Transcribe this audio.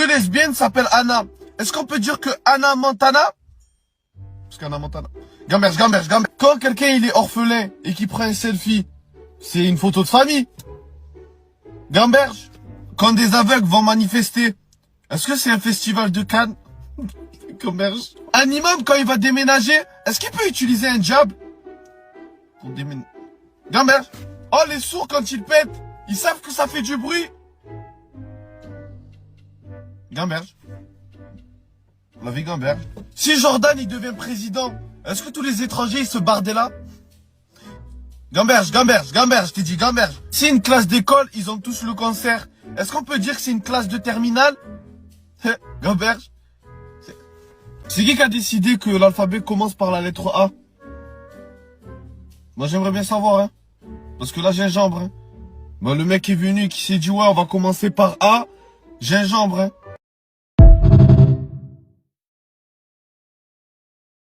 Deux lesbiennes s'appellent Anna. Est-ce qu'on peut dire que Anna Montana? Parce qu'Anna Montana. Gamberge. Quand quelqu'un il est orphelin et qu'il prend un selfie, c'est une photo de famille. Gamberge. Quand des aveugles vont manifester, est-ce que c'est un festival de Cannes? Gamberge. Un imam quand il va déménager, est-ce qu'il peut utiliser un jab pour déménager? Gamberge. Oh, les sourds quand ils pètent, ils savent que ça fait du bruit. Gamberge. La vie Gamberge. Si Jordan il devient président, est-ce que tous les étrangers ils se bardaient là? Gamberge, je t'ai dit Gamberge. Si une classe d'école, ils ont tous le cancer, est-ce qu'on peut dire que c'est une classe de terminale? Gamberge. C'est qui a décidé que l'alphabet commence par la lettre A? Moi j'aimerais bien savoir, hein. Parce que là, gingembre, hein. Bah, le mec est venu qui s'est dit, ouais, on va commencer par A, gingembre, hein.